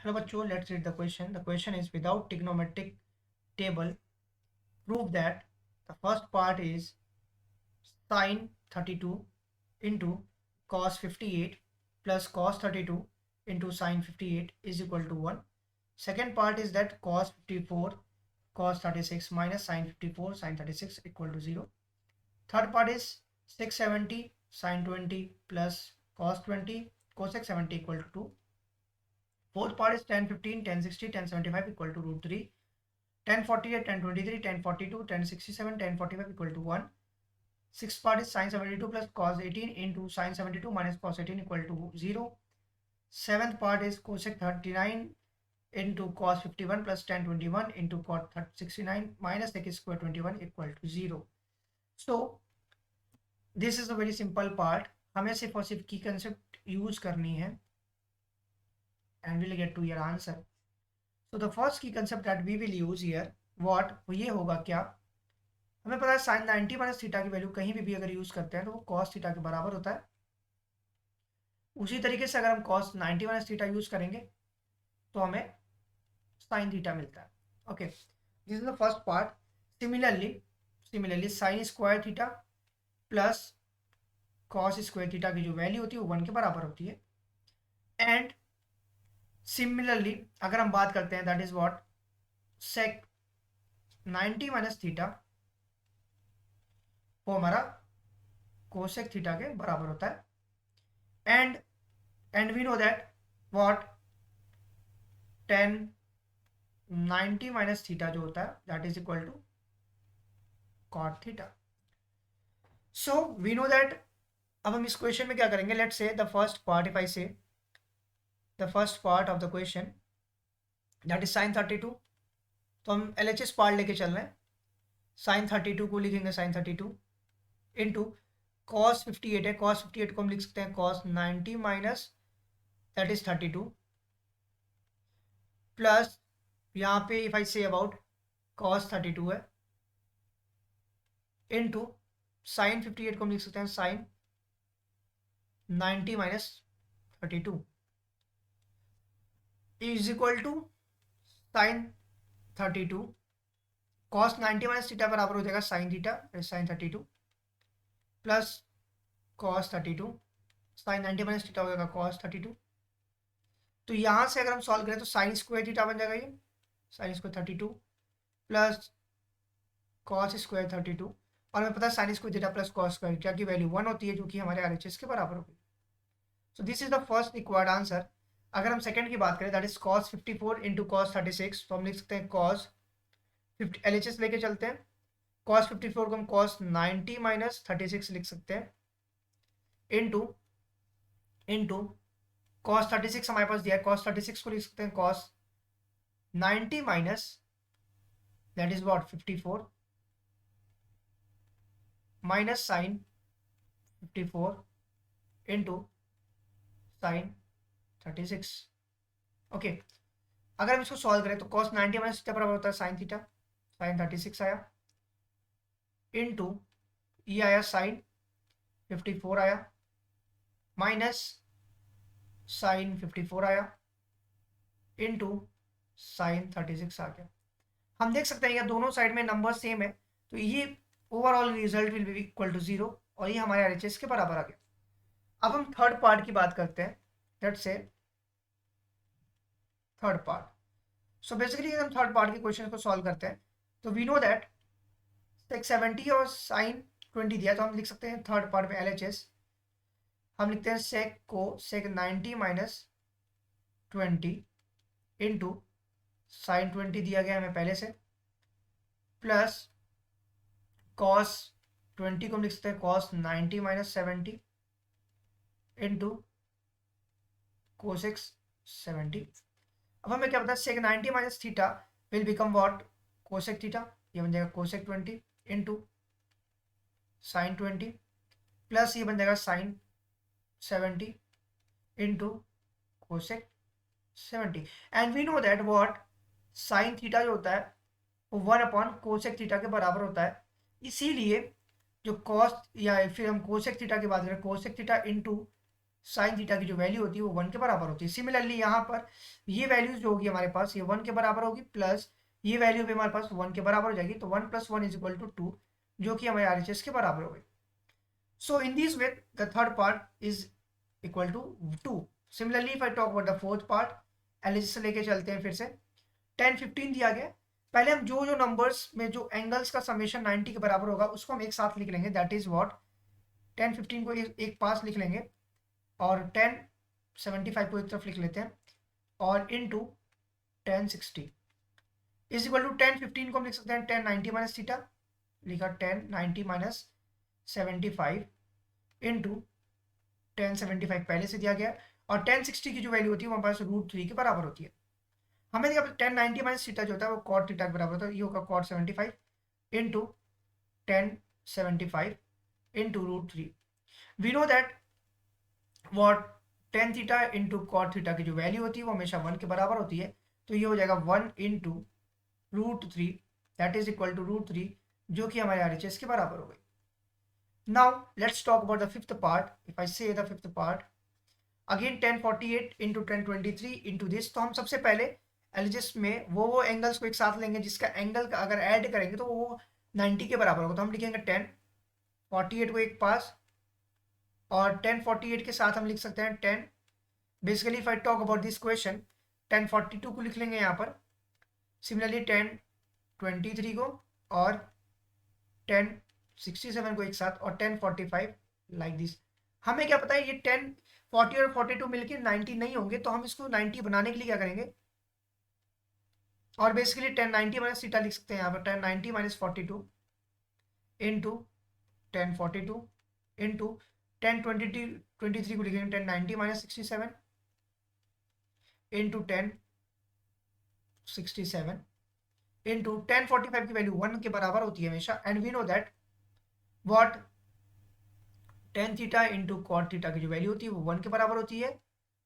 Hello bachcho, let's read the question. The question is, without trigonometric table, prove that the first part is sine 32 into cos 58 plus cos 32 into sine 58 is equal to 1. Second part is that cos 54 cos 36 minus sine 54 sine 36 equal to 0. Third part is 670 sine 20 plus cos 20 cosec 70 equal to 2. Fourth part is 1015, 1060, 1075 equal to root 3. 1048, 1023, 1042, 1067, 1045 equal to 1. Sixth part is sin 72 plus cos 18 into sin 72 minus cos 18 equal to 0. Seventh part is cosec 39 into cos 51 plus tan 21 into cot 69 minus sec square 21 equal to 0. So this is a very simple part. हमें सिर्फ और सिर्फ की concept use करनी है and we'll get to your answer. So the first key concept that we will use here, what वो ये होगा क्या, हमें पता है sin 90 माइनस थीटा की वैल्यू कहीं भी अगर यूज करते हैं तो वो cos थीटा के बराबर होता है. उसी तरीके से अगर हम cos 90 माइनस थीटा यूज करेंगे तो हमें sin थीटा मिलता है. Okay, this is the first part. Similarly sin square theta plus cos square theta की जो वैल्यू होती है वो 1 के बराबर होती है. एंड सिमिलरली अगर हम बात करते हैं that is what sec 90 minus theta वो हमारा कोसेक थीटा के बराबर होता है. And we know that what tan 90 minus theta जो होता है that is equal to cot theta. So we know that अब हम इस क्वेश्चन में क्या करेंगे, let's say the first part, if I say the first part of the question that is sin 32, तो हम LHS पार्ट लेके चल रहे हैं. sin 32 को लिखेंगे sin 32 इंटू cos 58 है, cos 58 को हम लिख सकते हैं cos 90 minus that is 32 plus यहाँ पे if I say about cos 32 है इंटू sin 58 को हम लिख सकते हैं sin 90 minus 32 is equal to sin 32 cos 90 minus theta बराबर हो जाएगा sin theta sin 32 plus cos 32 sin 90 minus theta हो जाएगा cos 32. तो यहाँ से अगर हम सॉल्व करें तो sin स्क्वायर थीटा बन जाएगा ये sin square 32 plus cos square 32 और हमें पता है sin square theta plus cos square theta की वैल्यू 1 होती है जो कि हमारे RHS के बराबर होगी. सो this is the first required answer. अगर हम सेकंड की बात करें that is cos 54 into cos 36, तो हम लिख सकते हैं cos 50 LHS लेके चलते हैं. cos 54 को हम cos 90 माइनस 36 लिख सकते हैं इंटू cos 36 हमारे पास दिया है, cos 36 को लिख सकते हैं cos 90 minus that is what 54 minus sin 54 into sin 36. Okay, अगर हम इसको सॉल्व करें तो cos 90 माइनस थीटा बराबर होता है sin थीटा, sin 36 आया इंटू ये आया sin 54 आया माइनस sin 54 आया इंटू sin 36 आ गया. हम देख सकते हैं ये दोनों साइड में नंबर सेम है तो ये overall result will be equal to 0 और ये हमारे RHS के बराबर आ गया. अब हम थर्ड पार्ट की बात करते हैं. Let's say third part. So basically हम थर्ड पार्ट के क्वेश्चन को सॉल्व करते हैं तो वी नो दैट sec 70 और sin 20 दिया तो हम लिख सकते हैं थर्ड पार्ट में LHS हम लिखते हैं sec को sec 90 माइनस 20 इंटू sin 20 दिया गया हमें पहले से प्लस cos 20 को हम लिख सकते हैं cos 90 माइनस 70 इंटू cosec 70. अब हमें क्या पता है sec 90 minus theta will become what cosec theta, ये बन जाएगा cosec 20 इंटू sin 20 प्लस ये बन जाएगा sin 70 into cosec 70. And we know that what sin theta जो होता है वो 1 अपॉन cosec थीटा के बराबर होता है. इसीलिए जो cos या फिर हम cosec थीटा की बात करें cosec theta into sine theta की जो वैल्यू होती है वो 1 के बराबर होती है। सिमिलरली यहाँ पर ये वैल्यूज जो होगी हमारे पास, ये 1 के बराबर होगी, प्लस ये वैल्यू भी हमारे पास 1 के बराबर हो जाएगी, तो 1 + 1 = 2, जो कि हमारे RHS के बराबर हो गई। So in this way the third part is equal to 2। Similarly if I talk about the fourth part, एलिसिस से लेके चलते हैं फिर से। 10 15 दिया गया, पहले हम जो जो नंबर्स में जो एंगल्स का समेशन 90 के बराबर होगा उसको हम एक साथ लिख लेंगे, दैट इज व्हाट 10 15 को एक पास लिख लेंगे, और 10 75 को एक तरफ लिख लेते हैं, और इनटू 10 60 इज इक्वल टू 10 15 को हम लिख सकते हैं 10 90 माइनस थीटा, लिखा 10 90 माइनस 75 इनटू 10 75 पहले से दिया गया, और 10 60 की जो वैल्यू होती है वो हमारे पास √3 के बराबर होती है। हमें देखा 10 90 माइनस थीटा जो होता है वो कॉट थीटा के बराबर होता है, ये होगा cot 75 into 10 75 into √3। We know that what ten theta into cot theta की जो वैल्यू होती है वो हमेशा 1 के बराबर होती है, तो ये हो जाएगा 1 into √3, that is equal to √3, जो कि हमारे RHS के बराबर हो गई। Now let's talk about the fifth part. If I say the fifth part again 1048 into 1023 into this, तो हम सबसे पहले एलजीएस में वो एंगल्स को एक साथ लेंगे जिसका एंगल का अगर ऐड करेंगे तो वो 90 के बराबर होगा, तो हम लिखेंगे 1048 को एक पास, और 1048 के साथ हम लिख सकते हैं 10। Basically if I talk about this question 1042 को लिख लेंगे यहाँ पर, सिमिलरली 1023 को, और 1067 को एक साथ, और 1045 लाइक दिस। हमें क्या पता है ये 1040 और 42 मिलकर 90 नहीं होंगे, तो हम इसको 90 बनाने के लिए क्या करेंगे, और बेसिकली 1090 माइनस थीटा लिख सकते हैं यहाँ पर 1090 माइनस 42 इंटू 1042 इंटू 1023 को लिखेंगे 1090 माइनस 67 इंटू 1067 इंटू 1045 की वैल्यू 1 के बराबर होती है हमेशा, and we know that what tan theta into cot theta की जो वैल्यू होती है वो 1 के बराबर होती है,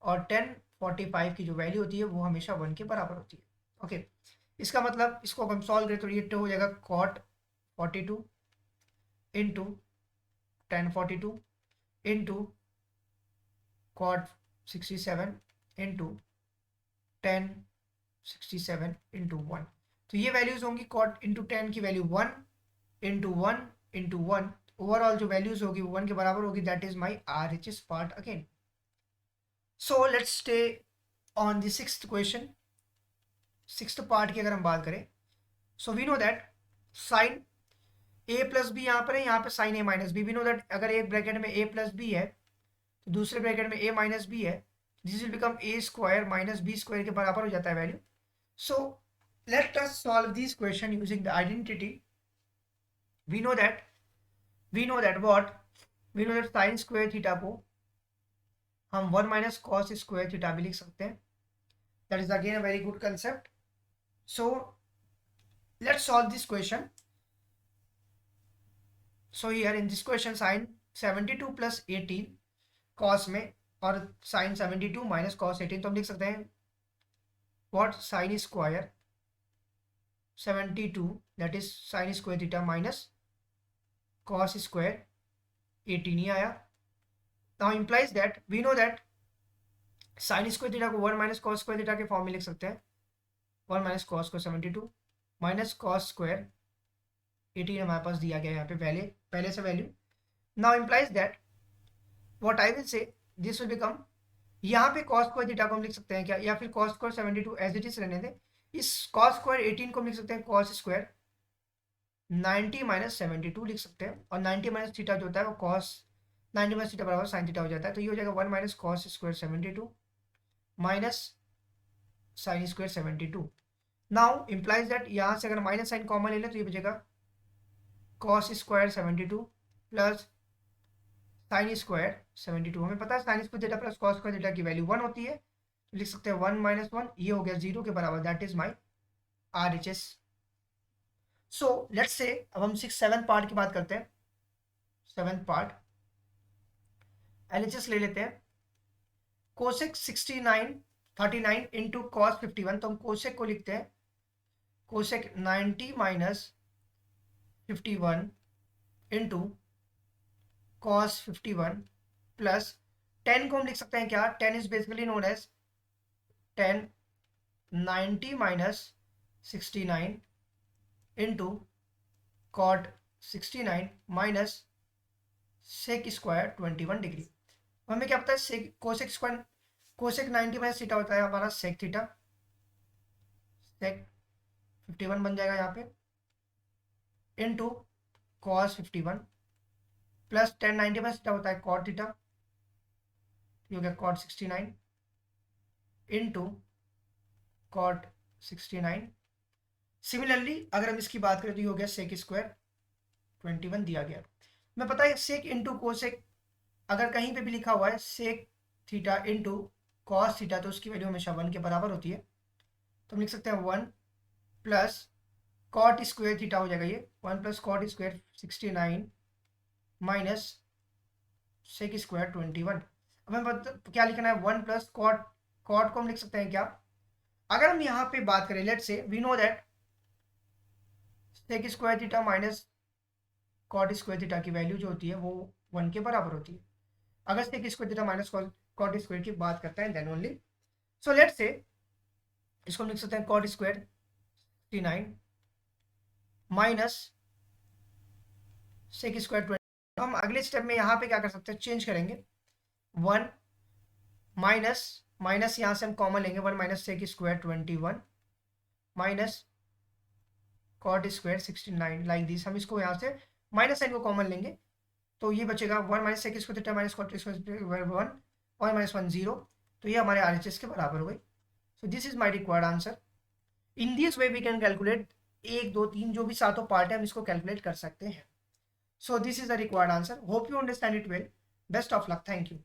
और 1045 की जो वैल्यू होती है वो हमेशा 1 के बराबर होती है। ओके, इसका मतलब इसको हम सॉल्व करें तो ये हो जाएगा cot 42 into 1042 into cot 67 into 1067 into 1, तो ये वैल्यूज होंगी कॉट इंटू 10 की वैल्यू 1 इंटू 1 इंटू 1, ओवरऑल जो वैल्यूज होगी वो 1 के बराबर होगी, that is my RHS part again. So let's stay on the sixth question. Sixth part की अगर हम बात करें, so we know that sine a plus B यहाँ पर है, यहाँ पे sine a minus B. We know that अगर एक ब्रैकेट में a प्लस बी है तो दूसरे ब्रैकेट में a माइनस बी है, this will become a square minus B square के बराबर हो जाता है value. So let us solve this question using the identity. We know that what we know that sine square theta को हम 1 minus cos square theta भी लिख सकते हैं, that is again a very good concept. So let's solve this question. So here in this question sign 72 plus 18 cos में, और sign 72 minus cos 18, तो हम लिख सकते हैं what sine square 72 that is sine square theta minus cos square 18 ही आया। Now implies that we know that sine square theta को 1 माइनस कॉस स्क्वायर थीटा के फॉर्म में लिख सकते हैं, 1 minus cos square 72 minus cos square 18 हमारे पास दिया गया यहाँ पे पहले से value. Now implies that what I will say this will become, यहाँ पे कॉस स्क्वायर थीटा को हम लिख सकते हैं क्या, या फिर cos square 72 as it is रहने दें, इस कॉस स्क्वायर 18 को हम लिख सकते हैं कॉस स्क्वायर 90 माइनस 72 लिख सकते हैं, और 90 माइनस थीटा जो होता है वो कॉस 90 माइनस थीटा बराबर साइन थीटा हो जाता है, तो ये हो जाएगा 1 minus cos square 72 minus sign square 72। Now implies that यहाँ से अगर माइनस साइन कॉमन ले लें तो ये बचेगा cos square 72 plus sign square 72। हमें पता है sign square theta plus cos square theta की वैल्यू 1 होती है, तो लिख सकते हैं 1 माइनस 1, ये हो गया 0 के बराबर, that is my RHS। So let's say अब हम 7th पार्ट की बात करते हैं। 7th पार्ट LHS ले लेते हैं। कोसेक 39 इंटू कॉस 51, तो हम कोसेक को लिखते हैं cosec 90 minus 51 into cos 51 plus 10 को हम लिख सकते हैं क्या, 10 is basically known as 10 90 minus 69 into cot 69 minus sec square 21 degree. हमें क्या पता है, sec cosec square, cosec 90 minus theta होता है हमारा सेक थीटा, सेक 51 बन जाएगा यहाँ पे, into cos 51 plus 10 90 minus theta होता है कॉट थीटा, ये हो गया कॉट 69 इंटू कॉट 69। सिमिलरली अगर हम इसकी बात करें तो ये हो गया सेक स्क्वायर 21 दिया गया। मैं पता है सेक इंटू कोसेक अगर कहीं पे भी लिखा हुआ है sec theta into cos theta तो उसकी वैल्यू हमेशा 1 के बराबर होती है, तो हम लिख सकते हैं 1 प्लस कॉट स्क्वायर थीटा हो जाएगा, ये 1 plus cot square 69 minus sec square 21। अब हमें क्या लिखना है, 1 प्लस कॉट, कॉट को हम लिख सकते हैं क्या, अगर हम यहाँ पे बात करें let's say we know that sec square theta minus cot square theta की वैल्यू जो होती है वो 1 के बराबर होती है। अगर sec square theta minus cot square की बात करते हैं then only, so let's say इसको लिख सकते हैं cot square 69 minus sec square 20। हम अगले स्टेप में यहाँ पे क्या कर सकते हैं, चेंज करेंगे 1 माइनस माइनस यहाँ से हम कॉमन लेंगे 1 minus sec square 21 minus cot square 69 like this. हम इसको यहाँ से माइनस साइन को कॉमन लेंगे तो ये बचेगा 1 minus sec square theta minus cot square 1 और माइनस 1 0, तो ये हमारे RHS के बराबर हो गई। So this is my required answer. In this way we can calculate 1 2 3 जो भी सातों पार्ट है हम इसको कैलकुलेट कर सकते हैं। सो this is the required answer. Hope you understand it well. Best of luck. Thank you.